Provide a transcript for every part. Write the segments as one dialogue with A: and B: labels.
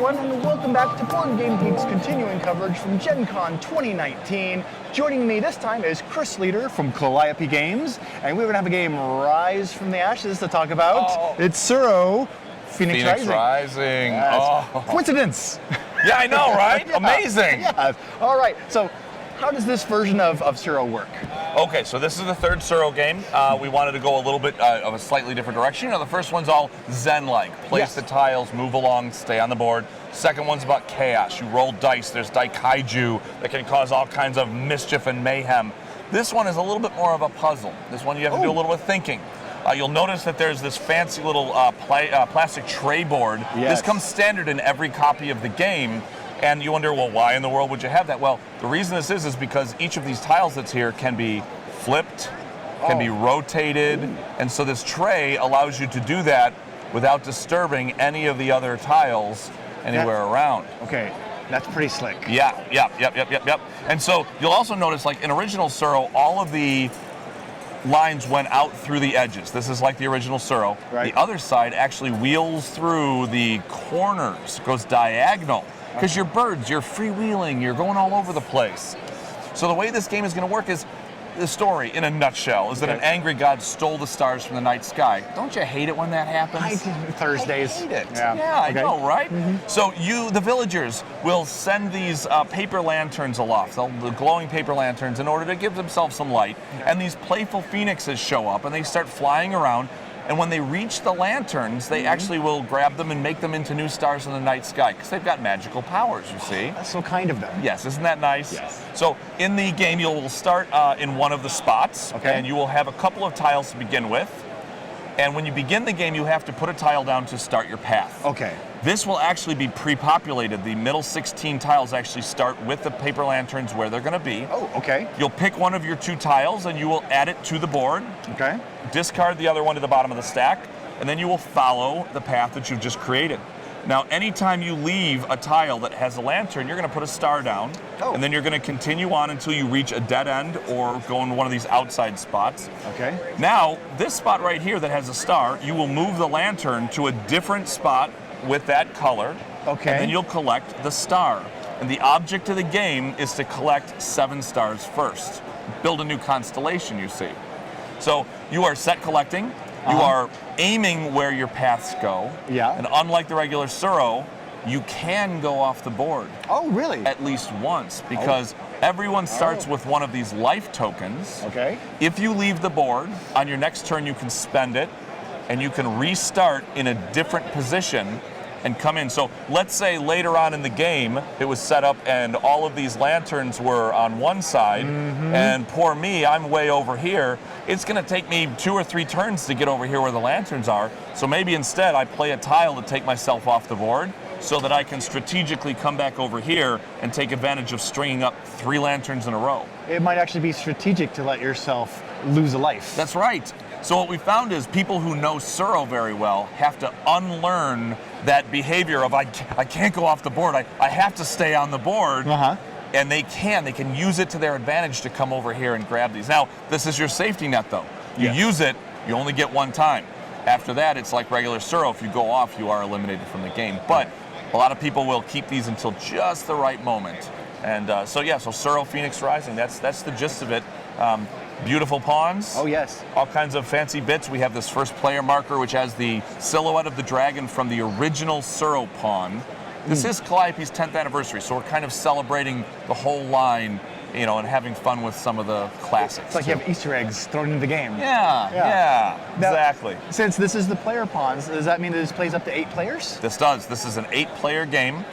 A: everyone, and welcome back to Board Game Geek's continuing coverage from Gen Con 2019. Joining me this time is Chris Leader from Calliope Games, and we're going to have a game, Rise from the Ashes, to talk about. Oh. It's Tsuro, Phoenix Rising. Yes. Oh. Coincidence.
B: Yeah, I know, right? Yeah. Amazing.
A: Yeah. All right, so how does this version of Tsuro work?
B: Okay, so this is the third Tsuro game. We wanted to go a little bit of a slightly different direction. You know, the first one's all Zen-like. Place the tiles, move along, stay on the board. Second one's about chaos. You roll dice. There's Daikaiju that can cause all kinds of mischief and mayhem. This one is a little bit more of a puzzle. This one you have to do a little bit of thinking. You'll notice that there's this fancy little plastic tray board.
A: Yes.
B: This comes standard in every copy of the game. And you wonder, well, why in the world would you have that? Well, the reason this is because each of these tiles that's here can be flipped, can be rotated, and so this tray allows you to do that without disturbing any of the other tiles anywhere around.
A: Okay, that's pretty slick.
B: Yep. And so you'll also notice, like in original Tsuro, all of the lines went out through the edges. This is like the original Tsuro.
A: Right.
B: The other side actually wheels through the corners, goes diagonal. Because you're birds, you're freewheeling, you're going all over the place. So the way this game is going to work is, the story, in a nutshell, is that an angry god stole the stars from the night sky. Don't you hate it when that happens?
A: Thursdays.
B: I hate it.
A: Yeah,
B: I know, right? So you, the villagers, will send these paper lanterns aloft, the glowing paper lanterns, in order to give themselves some light. And these playful phoenixes show up, and they start flying around. And when they reach the lanterns, they actually will grab them and make them into new stars in the night sky, because they've got magical powers, you see.
A: That's so kind of them.
B: Yes, isn't that nice?
A: Yes.
B: So in the game, you'll start in one of the spots, and you will have a couple of tiles to begin with. And when you begin the game, you have to put a tile down to start your path.
A: Okay.
B: This will actually be pre-populated. The middle 16 tiles actually start with the paper lanterns where they're going to be.
A: Oh, okay.
B: You'll pick one of your two tiles, and you will add it to the board.
A: Okay.
B: Discard the other one to the bottom of the stack, and then you will follow the path that you've just created. Now, anytime you leave a tile that has a lantern, you're going to put a star down, and then you're going to continue on until you reach a dead end or go in one of these outside spots.
A: Okay.
B: Now, this spot right here that has a star, you will move the lantern to a different spot with that color, and then you'll collect the star. And the object of the game is to collect 7 stars first. Build a new constellation, you see. So you are set collecting. You are aiming where your paths go.
A: Yeah.
B: And unlike the regular Tsuro, you can go off the board.
A: Oh, really?
B: At least once, because everyone starts with one of these life tokens.
A: Okay.
B: If you leave the board, on your next turn you can spend it, and you can restart in a different position and come in. So let's say later on in the game, it was set up and all of these lanterns were on one side, and poor me, I'm way over here. It's gonna take me 2 or 3 turns to get over here where the lanterns are. So maybe instead I play a tile to take myself off the board so that I can strategically come back over here and take advantage of stringing up 3 lanterns in a row.
A: It might actually be strategic to let yourself lose a life.
B: That's right. So what we found is people who know Tsuro very well have to unlearn that behavior of I can't go off the board, I have to stay on the board. And they can use it to their advantage to come over here and grab these. Now, this is your safety net though. You use it, you only get one time. After that, it's like regular Tsuro. If you go off, you are eliminated from the game. But a lot of people will keep these until just the right moment. And so Tsuro Phoenix Rising, that's the gist of it. Beautiful pawns.
A: Oh, yes.
B: All kinds of fancy bits. We have this first player marker, which has the silhouette of the dragon from the original Tsuro pawn. This is Calliope's 10th anniversary, so we're kind of celebrating the whole line, you know, and having fun with some of the classics.
A: It's like you have Easter eggs thrown into the game.
B: Yeah,
A: now,
B: exactly.
A: Since this is the player pawns, does that mean that this plays up to 8 players?
B: This does. This is an 8-player game.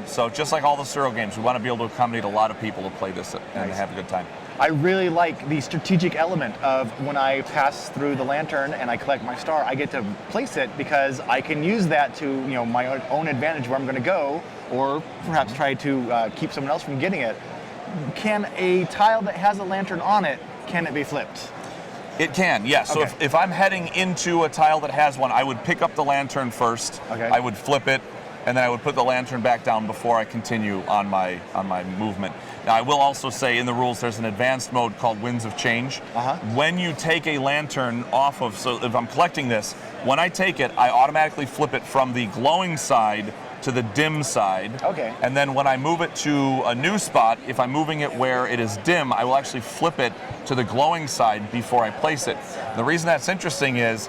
B: So just like all the Tsuro games, we want to be able to accommodate a lot of people to play this and have a good time.
A: I really like the strategic element of when I pass through the lantern and I collect my star, I get to place it because I can use that to, you know, my own advantage where I'm going to go, or perhaps try to keep someone else from getting it. Can a tile that has a lantern on it, can it be flipped?
B: It can, yes. So if I'm heading into a tile that has one, I would pick up the lantern first. I would flip it, and then I would put the lantern back down before I continue on my movement. Now, I will also say in the rules there's an advanced mode called Winds of Change. When you take a lantern off of, so if I'm collecting this, when I take it, I automatically flip it from the glowing side to the dim side.
A: Okay.
B: And then when I move it to a new spot, if I'm moving it where it is dim, I will actually flip it to the glowing side before I place it. The reason that's interesting is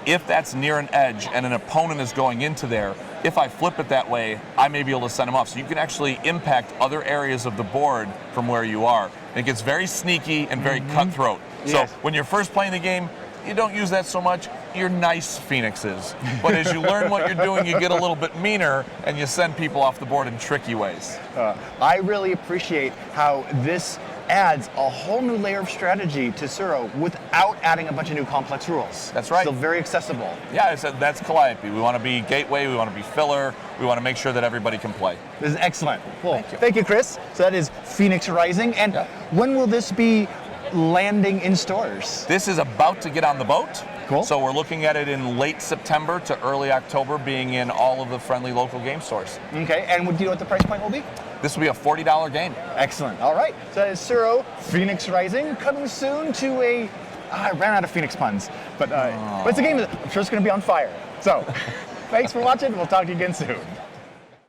B: if that's near an edge and an opponent is going into there, if I flip it that way, I may be able to send them off. So you can actually impact other areas of the board from where you are. And it gets very sneaky and very cutthroat.
A: Yes.
B: So when you're first playing the game, you don't use that so much. You're nice Phoenixes. But as you learn what you're doing, you get a little bit meaner and you send people off the board in tricky ways.
A: I really appreciate how this adds a whole new layer of strategy to Tsuro without adding a bunch of new complex rules.
B: That's right.
A: Still very accessible.
B: Yeah, I said that's Calliope. We want to be gateway, we want to be filler, we want to make sure that everybody can play.
A: This is excellent. Cool.
B: Thank you.
A: Chris. So that is Phoenix Rising. And when will this be landing in stores?
B: This is about to get on the boat.
A: Cool.
B: So we're looking at it in late September to early October, being in all of the friendly local game stores.
A: Okay, and do you know what the price point will be?
B: This will be a $40 game.
A: Excellent. All right. So that is Tsuro Phoenix Rising, coming soon to a. I ran out of Phoenix puns, but it's a game that I'm sure it's going to be on fire. So, thanks for watching. We'll talk to you again soon.